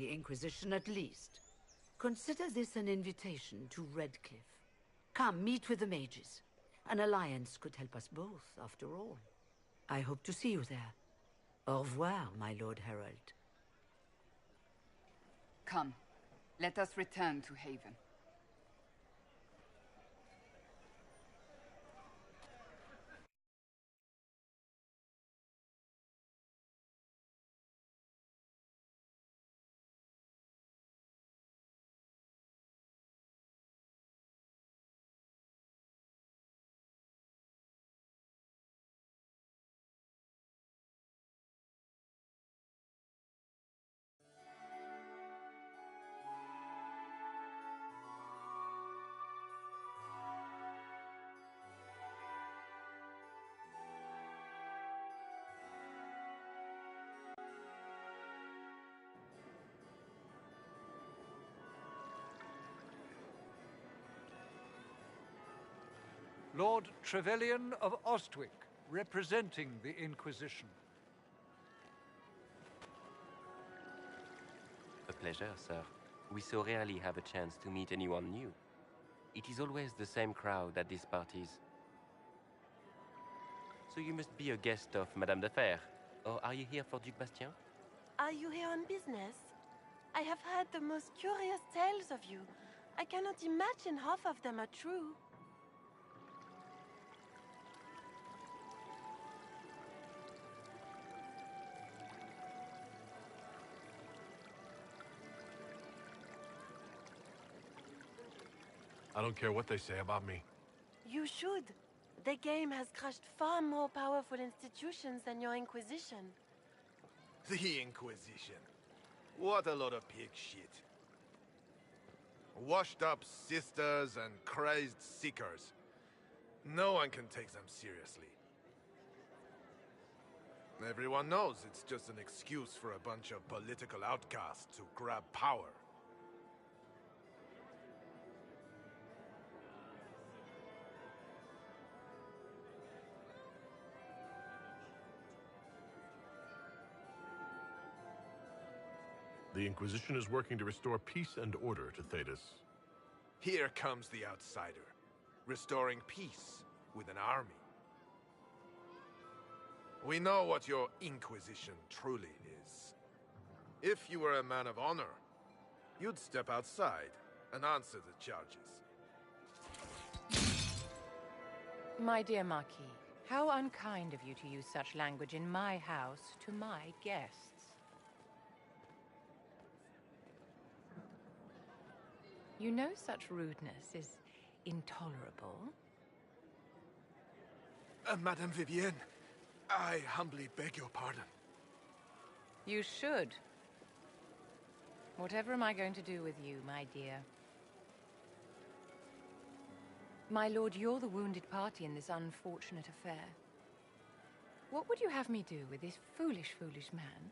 the Inquisition at least. Consider this an invitation to Redcliffe. Come, meet with the mages. An alliance could help us both, after all. I hope to see you there. Au revoir, my Lord Herald. Come, let us return to Haven. Lord Trevelyan of Ostwick, representing the Inquisition. A pleasure, sir. We so rarely have a chance to meet anyone new. It is always the same crowd at these parties. So you must be a guest of Madame de Fer, or are you here for Duc Bastien? Are you here on business? I have heard the most curious tales of you. I cannot imagine half of them are true. I don't care what they say about me. You should. The game has crushed far more powerful institutions than your Inquisition. The Inquisition. What a lot of pig shit. Washed up sisters and crazed seekers. No one can take them seriously. Everyone knows it's just an excuse for a bunch of political outcasts to grab power. The Inquisition is working to restore peace and order to Thedas. Here comes the outsider, restoring peace with an army. We know what your Inquisition truly is. If you were a man of honor, you'd step outside and answer the charges. My dear Marquis, how unkind of you to use such language in my house to my guests. You know such rudeness is intolerable. Madame Vivienne, I humbly beg your pardon. You should. Whatever am I going to do with you, my dear? My lord, you're the wounded party in this unfortunate affair. What would you have me do with this foolish, foolish man?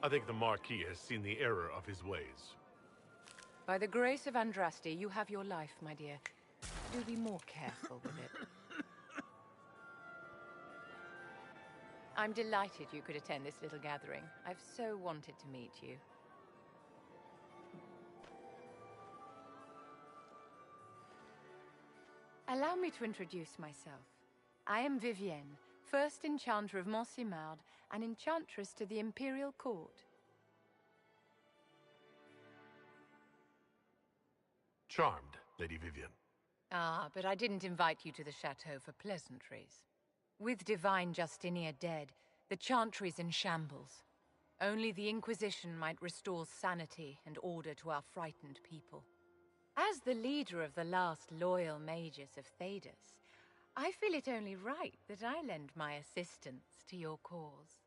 I think the Marquis has seen the error of his ways. By the grace of Andraste, you have your life, my dear. Do be more careful with it. I'm delighted you could attend this little gathering. I've so wanted to meet you. Allow me to introduce myself. I am Vivienne, first Enchanter of Montsimard and Enchantress to the Imperial Court. Charmed, Lady Vivienne. Ah, but I didn't invite you to the chateau for pleasantries. With Divine Justinia dead, the Chantry's in shambles. Only the Inquisition might restore sanity and order to our frightened people. As the leader of the last loyal mages of Thedas, I feel it only right that I lend my assistance to your cause.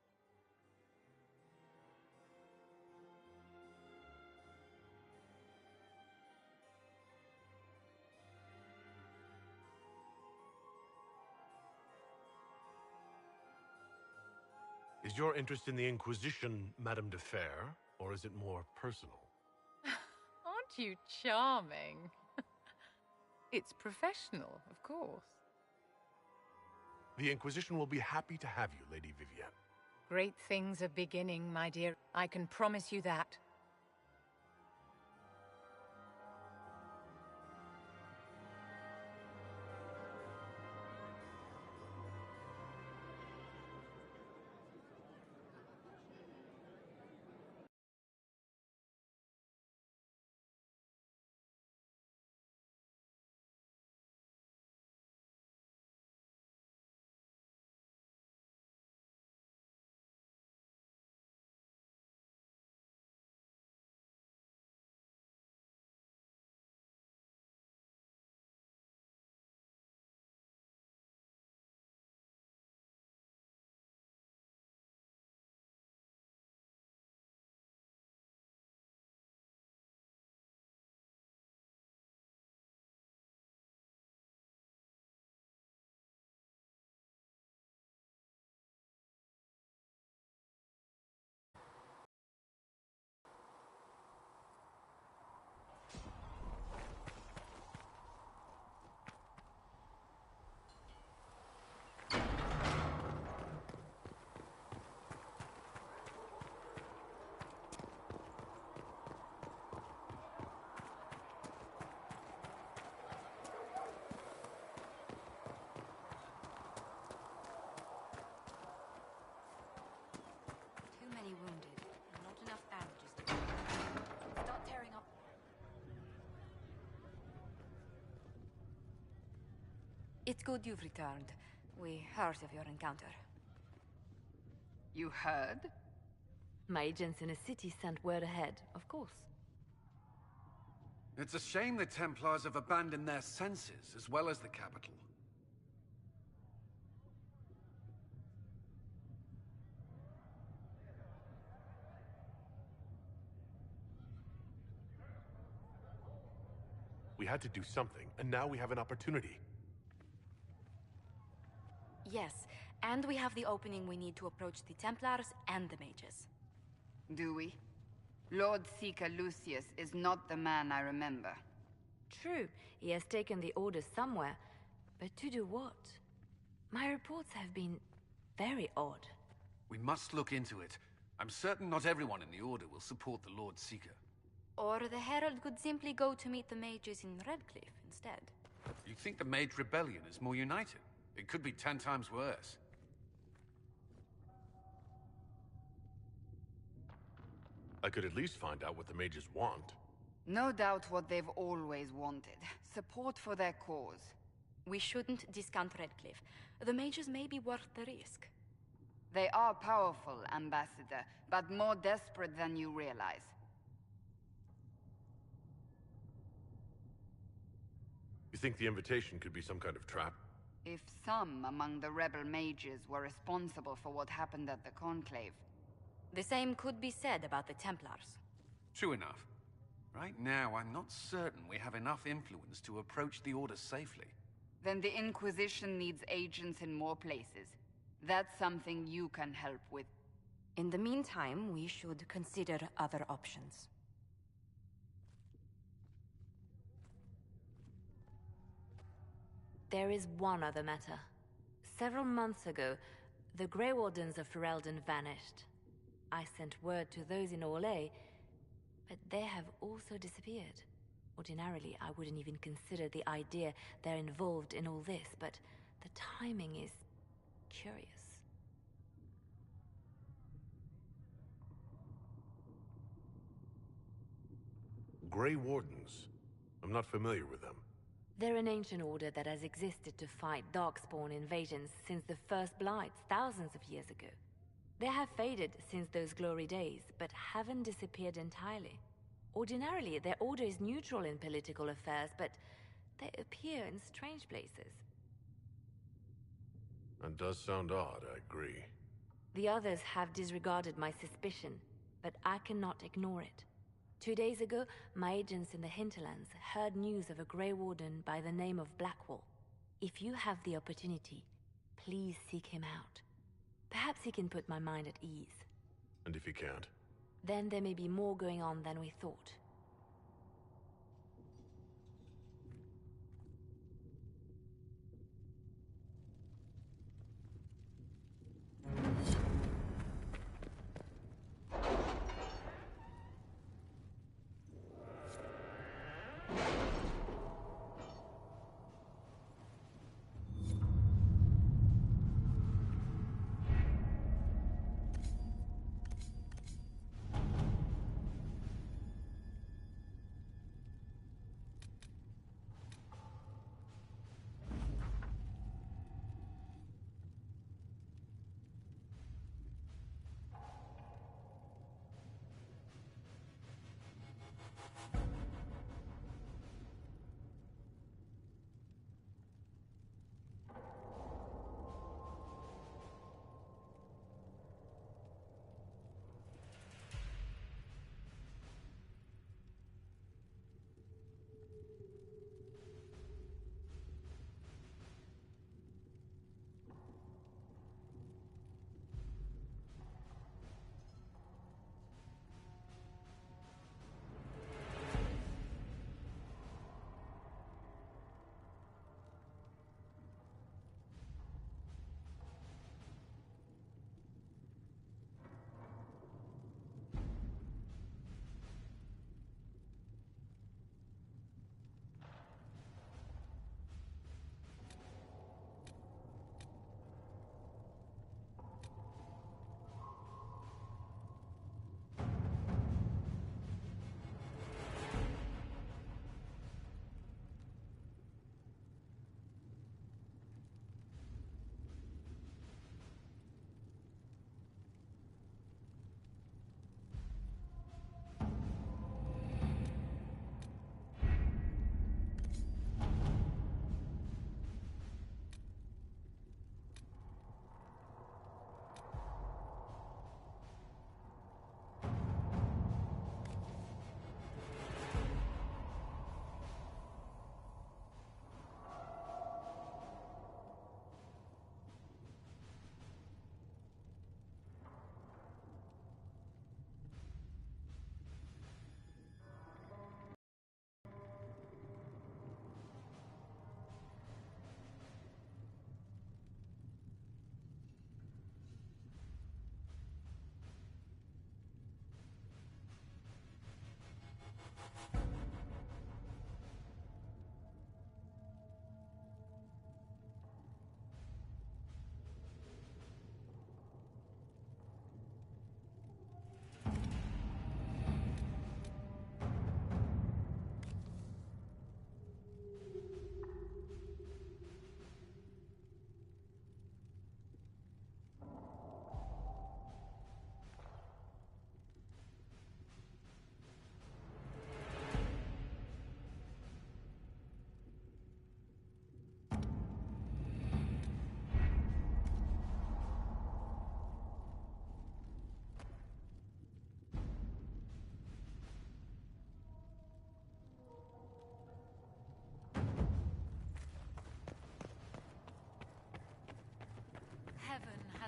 Is your interest in the Inquisition, Madame de Fer, or is it more personal? Aren't you charming? It's professional, of course. The Inquisition will be happy to have you, Lady Vivienne. Great things are beginning, my dear. I can promise you that. It's good you've returned. We heard of your encounter. You heard? My agents in the city sent word ahead, of course. It's a shame the Templars have abandoned their senses, as well as the capital. We had to do something, and now we have an opportunity. Yes, and we have the opening we need to approach the Templars and the mages. Do we? Lord Seeker Lucius is not the man I remember. True, he has taken the orders somewhere, but to do what? My reports have been very odd. We must look into it. I'm certain not everyone in the Order will support the Lord Seeker. Or the Herald could simply go to meet the mages in Redcliffe instead. You think the Mage Rebellion is more united? It could be 10 times worse. I could at least find out what the mages want. No doubt what they've always wanted. Support for their cause. We shouldn't discount Redcliffe. The mages may be worth the risk. They are powerful, Ambassador, but more desperate than you realize. You think the invitation could be some kind of trap? If some among the rebel mages were responsible for what happened at the Conclave. The same could be said about the Templars. True enough. Right now, I'm not certain we have enough influence to approach the Order safely. Then the Inquisition needs agents in more places. That's something you can help with. In the meantime, we should consider other options. There is one other matter. Several months ago, the Grey Wardens of Ferelden vanished. I sent word to those in Orlais, but they have also disappeared. Ordinarily, I wouldn't even consider the idea they're involved in all this, but the timing is curious. Grey Wardens. I'm not familiar with them. They're an ancient order that has existed to fight Darkspawn invasions since the First Blights thousands of years ago. They have faded since those glory days, but haven't disappeared entirely. Ordinarily, their order is neutral in political affairs, but they appear in strange places. That does sound odd, I agree. The others have disregarded my suspicion, but I cannot ignore it. 2 days ago, my agents in the hinterlands heard news of a Grey Warden by the name of Blackwall. If you have the opportunity, please seek him out. Perhaps he can put my mind at ease. And if he can't? Then there may be more going on than we thought.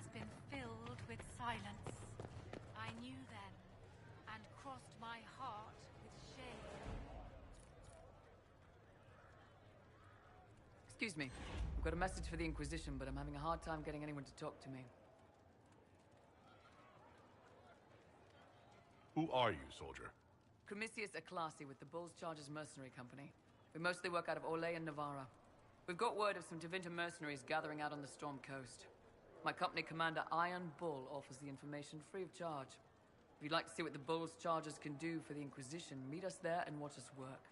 has been filled with silence. I knew then, and crossed my heart with shame. Excuse me. I've got a message for the Inquisition, but I'm having a hard time getting anyone to talk to me. Who are you, soldier? Cremisius Aclasi with the Bull's Chargers Mercenary Company. We mostly work out of Orlais and Navarra. We've got word of some Tevinter mercenaries gathering out on the Storm Coast. My company commander, Iron Bull, offers the information free of charge. If you'd like to see what the Bull's Chargers can do for the Inquisition, meet us there and watch us work.